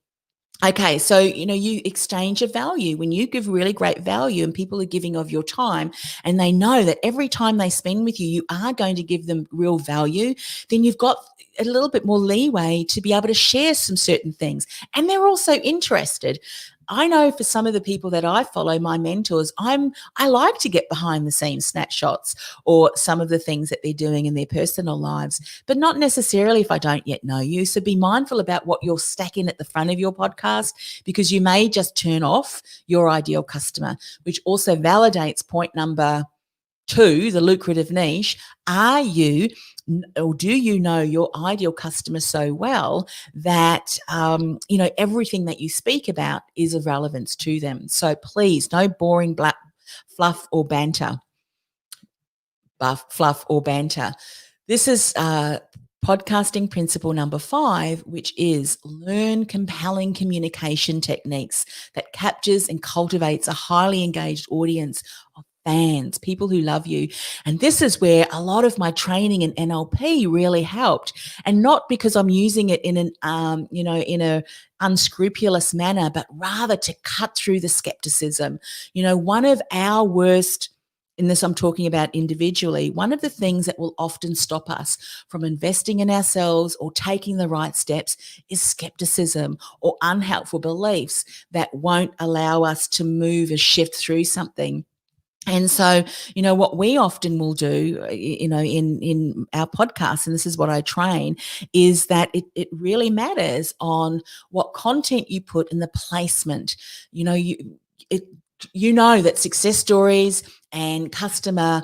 Okay, so, you exchange a value. When you give really great value and people are giving of your time and they know that every time they spend with you, you are going to give them real value, then you've got a little bit more leeway to be able to share some certain things. And they're also interested. I know for some of the people that I follow, my mentors, I like to get behind the scenes snapshots or some of the things that they're doing in their personal lives, but not necessarily if I don't yet know you. So be mindful about what you're stacking at the front of your podcast, because you may just turn off your ideal customer, which also validates point number 2, the lucrative niche. Are you, or do you know your ideal customer so well that, everything that you speak about is of relevance to them? So please, no boring black fluff or banter. This is podcasting principle number 5, which is learn compelling communication techniques that captures and cultivates a highly engaged audience of fans, people who love you. And this is where a lot of my training in NLP really helped, and not because I'm using it in an in a unscrupulous manner, but rather to cut through the skepticism. One of our worst, in this I'm talking about individually, one of the things that will often stop us from investing in ourselves or taking the right steps is skepticism or unhelpful beliefs that won't allow us to move or shift through something. And so, what we often will do, in our podcast, and this is what I train, is that it really matters on what content you put in the placement. That success stories and customer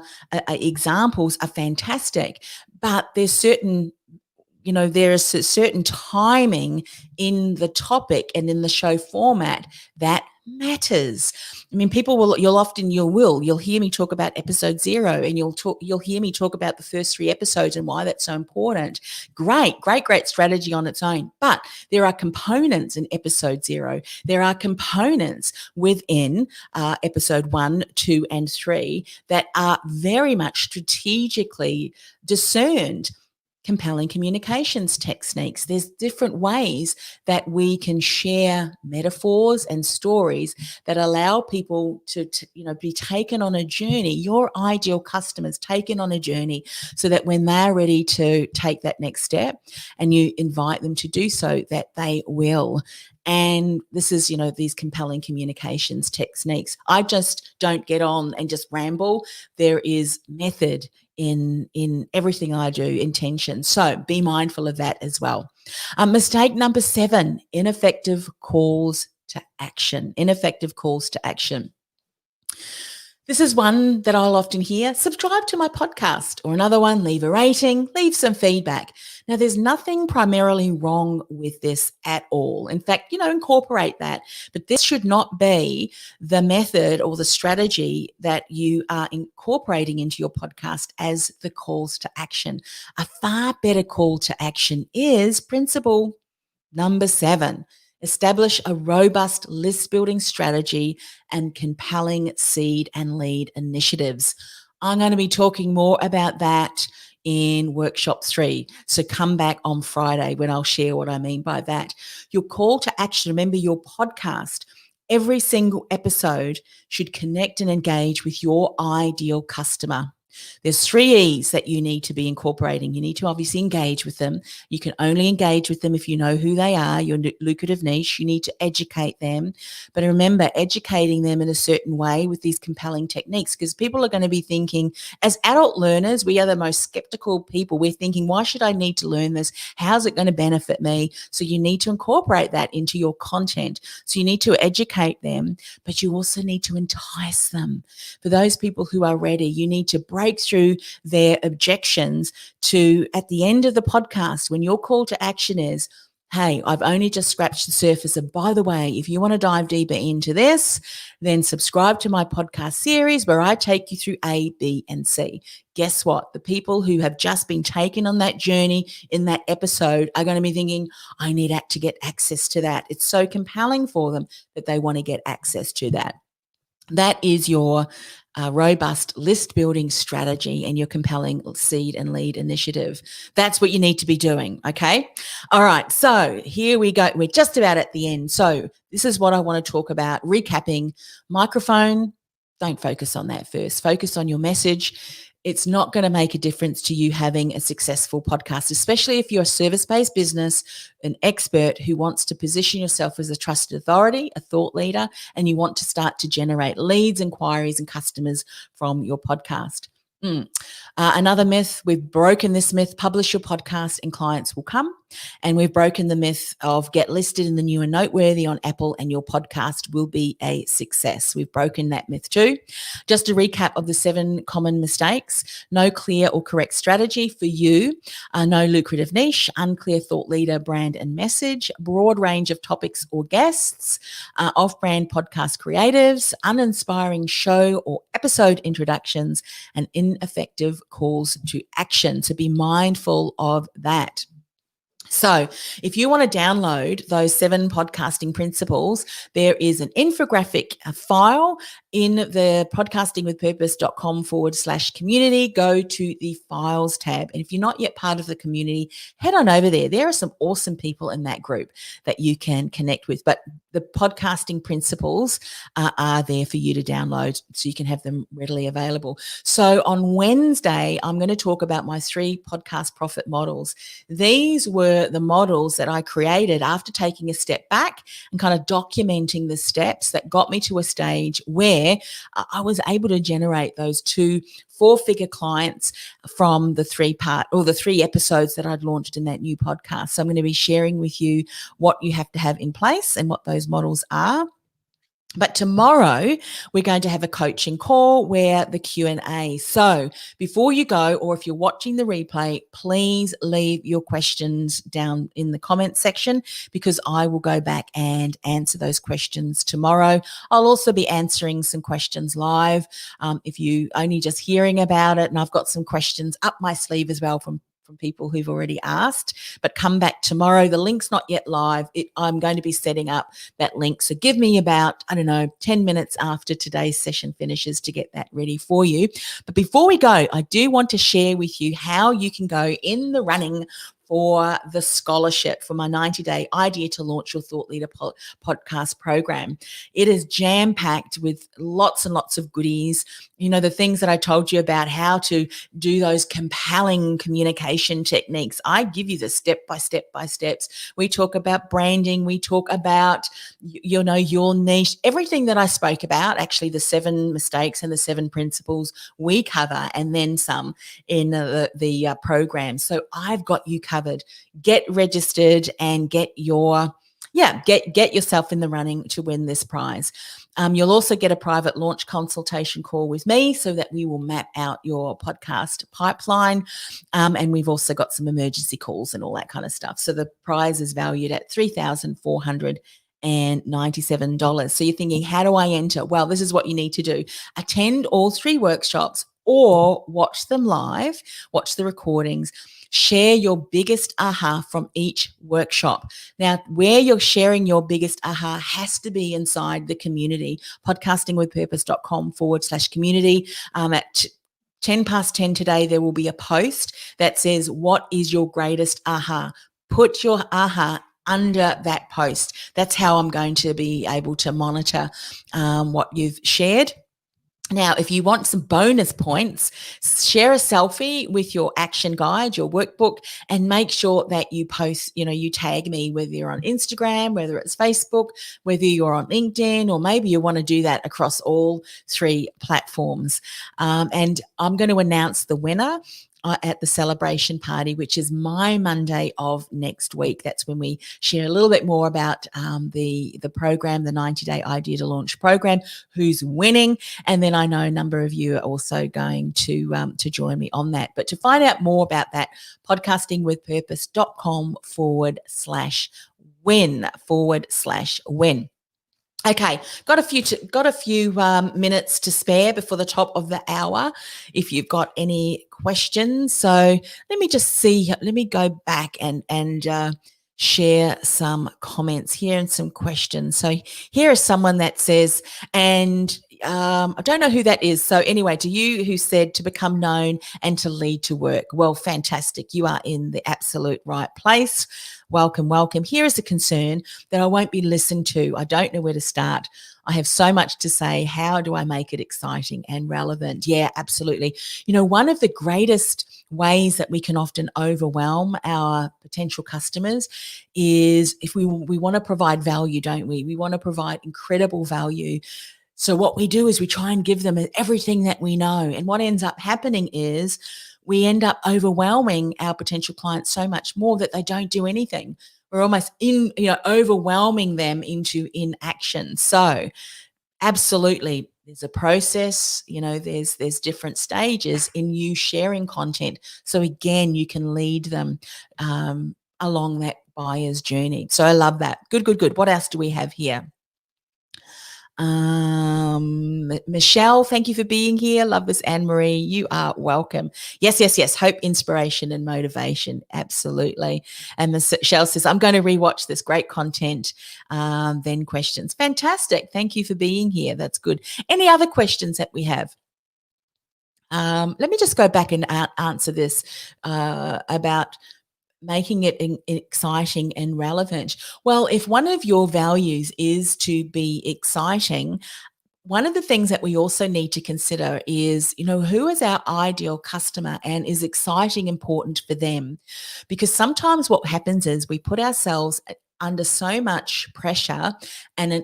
examples are fantastic, but there's certain there is a certain timing in the topic and in the show format that matters. I mean, you'll hear me talk about episode 0, and you'll hear me talk about the first 3 episodes and why that's so important. Great strategy on its own. But there are components in episode 0. There are components within episode 1, 2, and 3 that are very much strategically discerned. Compelling communications techniques. There's different ways that we can share metaphors and stories that allow people to be taken on a journey, your ideal customers taken on a journey, so that when they're ready to take that next step and you invite them to do so, that they will. And this is, these compelling communications techniques. I just don't get on and just ramble. There is method in everything I do, intention. So be mindful of that as well. Mistake number 7, ineffective calls to action. This is one that I'll often hear: subscribe to my podcast, or another one, leave a rating, leave some feedback. Now, there's nothing primarily wrong with this at all. In fact, incorporate that. But this should not be the method or the strategy that you are incorporating into your podcast as the calls to action. A far better call to action is principle number 7. Establish a robust list building strategy and compelling seed and lead initiatives. I'm going to be talking more about that in workshop 3. So come back on Friday when I'll share what I mean by that. Your call to action, remember, your podcast, every single episode should connect and engage with your ideal customer. There's 3 E's that you need to be incorporating. You need to obviously engage with them. You can only engage with them if you know who they are, your lucrative niche. You need to educate them. But remember, educating them in a certain way with these compelling techniques, because people are going to be thinking, as adult learners, we are the most skeptical people. We're thinking, why should I need to learn this? How's it going to benefit me? So you need to incorporate that into your content. So you need to educate them, but you also need to entice them. For those people who are ready, you need to break through their objections to, at the end of the podcast, when your call to action is, hey, I've only just scratched the surface. And by the way, if you want to dive deeper into this, then subscribe to my podcast series where I take you through A, B, and C. Guess what? The people who have just been taken on that journey in that episode are going to be thinking, I need to get access to that. It's so compelling for them that they want to get access to that. That is your robust list building strategy and your compelling seed and lead initiative. That's what you need to be doing. Okay. All right. So here we go. We're just about at the end. So this is what I want to talk about. Recapping: microphone. Don't focus on that first. Focus on your message. it's not going to make a difference to you having a successful podcast, especially if you're a service-based business, an expert who wants to position yourself as a trusted authority, a thought leader, and you want to start to generate leads, inquiries, and customers from your podcast. Another myth, we've broken this myth: publish your podcast and clients will come. And we've broken the myth of get listed in the New and Noteworthy on Apple and your podcast will be a success. We've broken that myth too. Just a recap of the 7 common mistakes: no clear or correct strategy for you, no lucrative niche, unclear thought leader, brand and message, broad range of topics or guests, off-brand podcast creatives, uninspiring show or episode introductions, and ineffective calls to action. So be mindful of that. So if you want to download those 7 podcasting principles, there is an infographic file in the podcastingwithpurpose.com/community. Go to the files tab. And if you're not yet part of the community, head on over there. There are some awesome people in that group that you can connect with. But the podcasting principles are there for you to download so you can have them readily available. So on Wednesday, I'm going to talk about my 3 podcast profit models. These were the models that I created after taking a step back and kind of documenting the steps that got me to a stage where I was able to generate those 2 4-figure clients from the 3 episodes that I'd launched in that new podcast. So I'm going to be sharing with you what you have to have in place and what those models are. But tomorrow we're going to have a coaching call where the Q&A. So before you go, or if you're watching the replay, please leave your questions down in the comment section because I will go back and answer those questions tomorrow. I'll also be answering some questions live if you only just hearing about it. And I've got some questions up my sleeve as well from people who've already asked, but come back tomorrow. The link's not yet live. I'm going to be setting up that link. So give me about, 10 minutes after today's session finishes to get that ready for you. But before we go, I do want to share with you how you can go in the running for the scholarship for my 90-day Idea to Launch Your Thought Leader podcast program. It is jam-packed with lots and lots of goodies. The things that I told you about how to do those compelling communication techniques. I give you the step-by-step by steps. We talk about branding. We talk about, your niche. Everything that I spoke about, actually the 7 mistakes and the 7 principles we cover, and then some in the program. So I've got you covered. Get registered and get yourself in the running to win this prize. You'll also get a private launch consultation call with me so that we will map out your podcast pipeline. And we've also got some emergency calls and all that kind of stuff. So the prize is valued at $3,497. So you're thinking, how do I enter? Well, this is what you need to do. Attend all 3 workshops or watch them live, watch the recordings. Share your biggest aha from each workshop. Now, where you're sharing your biggest aha has to be inside the community, podcastingwithpurpose.com/community. At 10:10 today, there will be a post that says, what is your greatest aha? Put your aha under that post. That's how I'm going to be able to monitor what you've shared. Now, if you want some bonus points, share a selfie with your action guide, your workbook, and make sure that you post, you tag me, whether you're on Instagram, whether it's Facebook, whether you're on LinkedIn, or maybe you want to do that across all 3 platforms. And I'm going to announce the winner at the celebration party, which is my Monday of next week. That's when we share a little bit more about the program, the 90-day Idea to Launch program, who's winning. And then I know a number of you are also going to join me on that. But to find out more about that, podcastingwithpurpose.com/win. Okay, got a few minutes to spare before the top of the hour. If you've got any questions, so let me just see. Let me go back and share some comments here and some questions. So here is someone that says, and I don't know who that is. So anyway, to you who said to become known and to lead to work. Well, fantastic. You are in the absolute right place. Welcome, welcome. Here is a concern that I won't be listened to. I don't know where to start. I have so much to say. How do I make it exciting and relevant? Yeah, absolutely. One of the greatest ways that we can often overwhelm our potential customers is if we want to provide value, don't we? We want to provide incredible value. So what we do is we try and give them everything that we know. And what ends up happening is we end up overwhelming our potential clients so much more that they don't do anything. We're almost overwhelming them into inaction. So absolutely, there's a process, there's different stages in you sharing content. So again, you can lead them along that buyer's journey. So I love that. Good. What else do we have here? Michelle, thank you for being here. Love this, Anne-Marie. You are welcome. Yes. Hope, inspiration, and motivation. Absolutely. And Michelle says, I'm going to rewatch this. Great content. Then questions. Fantastic. Thank you for being here. That's good. Any other questions that we have? Let me just go back and answer this about making it exciting and relevant. Well, if one of your values is to be exciting, one of the things that we also need to consider is, who is our ideal customer and is exciting important for them? Because sometimes what happens is we put ourselves under so much pressure and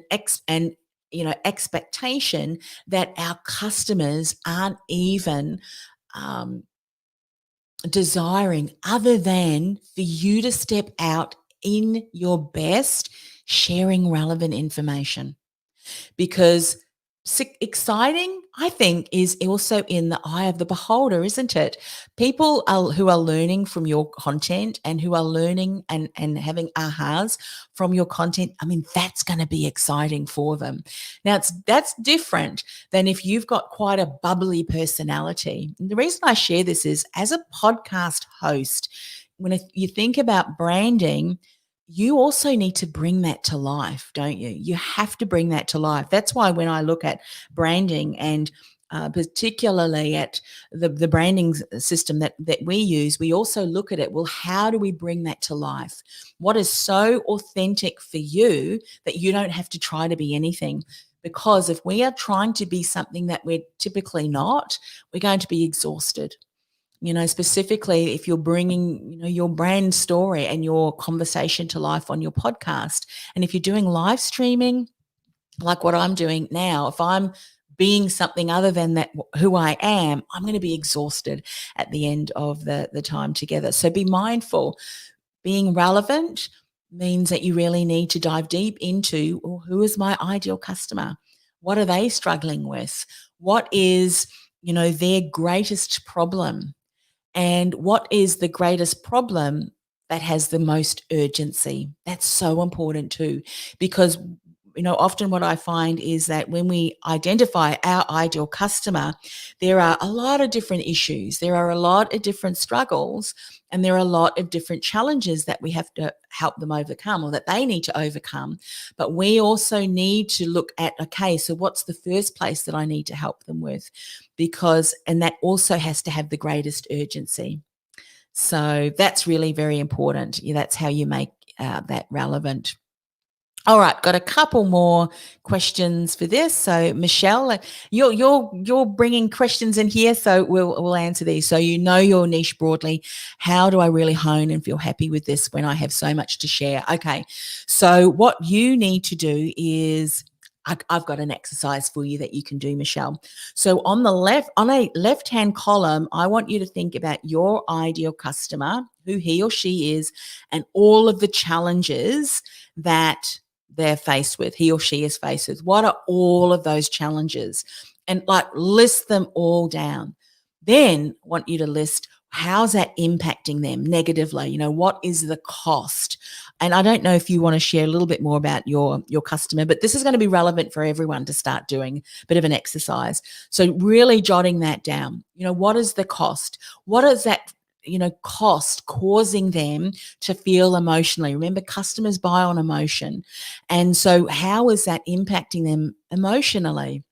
expectation that our customers aren't even desiring other than for you to step out in your best, sharing relevant information. Because exciting, I think, is also in the eye of the beholder, isn't it? People who are learning from your content and who are learning and having ahas from your content, I mean, that's going to be exciting for them. Now, that's different than if you've got quite a bubbly personality. And the reason I share this is, as a podcast host, when you think about branding, you also need to bring that to life, don't you? You have to bring that to life. That's why when I look at branding and particularly at the branding system that we use, we also look at it. Well, how do we bring that to life? What is so authentic for you that you don't have to try to be anything? Because if we are trying to be something that we're typically not, we're going to be exhausted. Specifically if you're bringing, your brand story and your conversation to life on your podcast. And if you're doing live streaming, like what I'm doing now, if I'm being something other than that, who I am, I'm going to be exhausted at the end of the time together. So be mindful. Being relevant means that you really need to dive deep into, well, who is my ideal customer? What are they struggling with? What is, their greatest problem? And what is the greatest problem that has the most urgency? That's so important too, because often what I find is that when we identify our ideal customer, there are a lot of different issues, there are a lot of different struggles, and there are a lot of different challenges that we have to help them overcome, or that they need to overcome. But we also need to look at, okay, so what's the first place that I need to help them with? And that also has to have the greatest urgency. So that's really very important. That's how you make that relevant. All right, got a couple more questions for this. So Michelle, you're bringing questions in here, so we'll answer these. So your niche broadly. How do I really hone and feel happy with this when I have so much to share? Okay, so what you need to do is, I've got an exercise for you that you can do, Michelle. So on a left-hand column, I want you to think about your ideal customer, who he or she is, and all of the challenges that they're faced with, he or she is faced with. What are all of those challenges? And list them all down. Then I want you to list, how's that impacting them negatively? What is the cost? And I don't know if you want to share a little bit more about your customer, but this is going to be relevant for everyone to start doing a bit of an exercise. So really jotting that down. What is the cost? What is that cost causing them to feel emotionally? Remember, customers buy on emotion. And so how is that impacting them emotionally?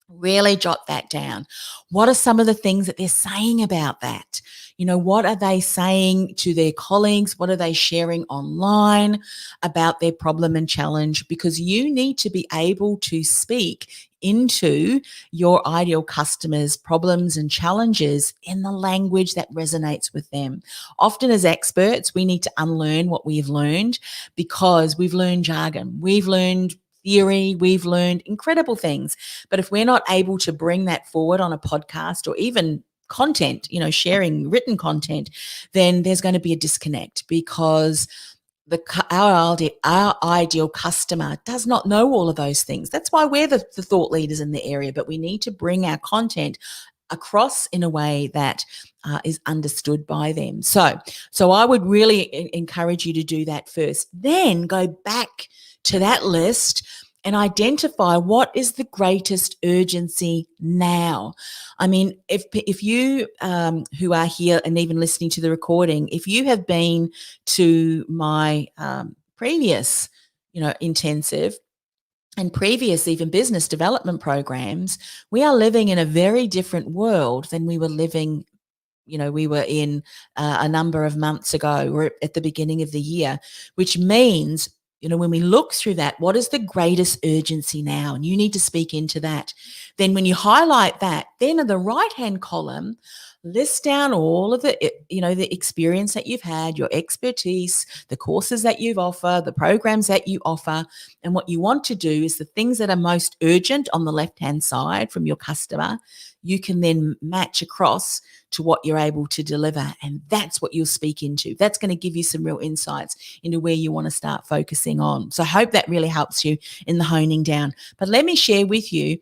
Really jot that down. What are some of the things that they're saying about that? What are they saying to their colleagues? What are they sharing online about their problem and challenge? Because you need to be able to speak into your ideal customers' problems and challenges in the language that resonates with them. Often, as experts, we need to unlearn what we've learned because we've learned jargon, we've learned theory, we've learned incredible things. But if we're not able to bring that forward on a podcast or even content, sharing written content, then there's going to be a disconnect because our ideal customer does not know all of those things. That's why we're the thought leaders in the area, but we need to bring our content across in a way that is understood by them. So I would really encourage you to do that first. Then go back to that list and identify what is the greatest urgency now. I mean, if you who are here and even listening to the recording, if you have been to my previous, intensive and previous even business development programs, we are living in a very different world than we were living we were in a number of months ago or at the beginning of the year, which means, when we look through that, what is the greatest urgency now? And you need to speak into that. Then when you highlight that, then in the right-hand column, list down all of the, the experience that you've had, your expertise, the courses that you've offered, the programs that you offer. And what you want to do is the things that are most urgent on the left-hand side from your customer, you can then match across to what you're able to deliver. And that's what you'll speak into. That's going to give you some real insights into where you want to start focusing on. So I hope that really helps you in the honing down. But let me share with you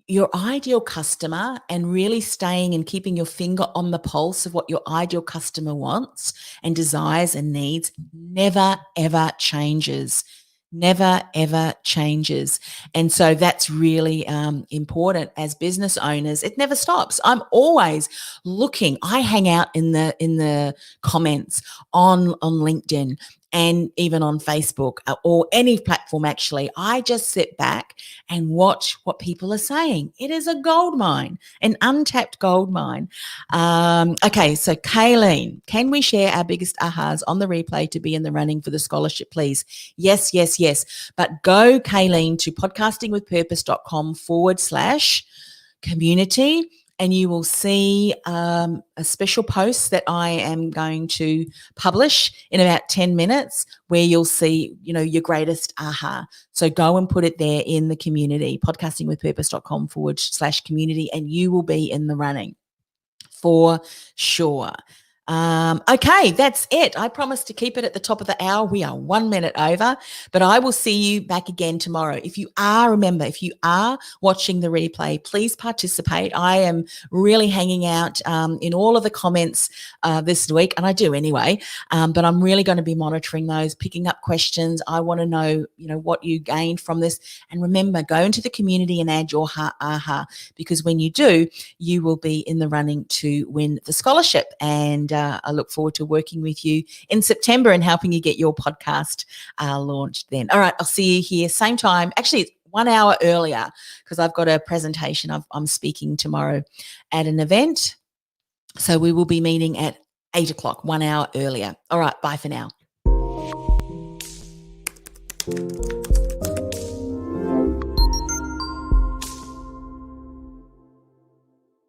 your ideal customer and really staying and keeping your finger on the pulse of what your ideal customer wants and desires and needs never, ever changes. Never, ever changes. And so that's really important as business owners. It never stops. I'm always looking. I hang out in the comments on LinkedIn and even on Facebook or any platform, actually. I just sit back and watch what people are saying. It is a gold mine, an untapped gold mine. Okay, so Kayleen, can we share our biggest ahas on the replay to be in the running for the scholarship, please? Yes, yes, yes. But go, Kayleen, to podcastingwithpurpose.com/community. And you will see a special post that I am going to publish in about 10 minutes where you'll see, your greatest aha. So go and put it there in the community, podcastingwithpurpose.com/community, and you will be in the running for sure. Okay, that's it. I promise to keep it at the top of the hour. We are 1 minute over, but I will see you back again tomorrow. If you are watching the replay, please participate. I am really hanging out in all of the comments this week, and I do anyway, but I'm really going to be monitoring those, picking up questions. I want to know, what you gained from this. And remember, go into the community and add your aha, because when you do, you will be in the running to win the scholarship. And I look forward to working with you in September and helping you get your podcast launched then. All right, I'll see you here same time. Actually, it's 1 hour earlier because I've got a presentation. I'm speaking tomorrow at an event. So we will be meeting at 8 o'clock, 1 hour earlier. All right, bye for now.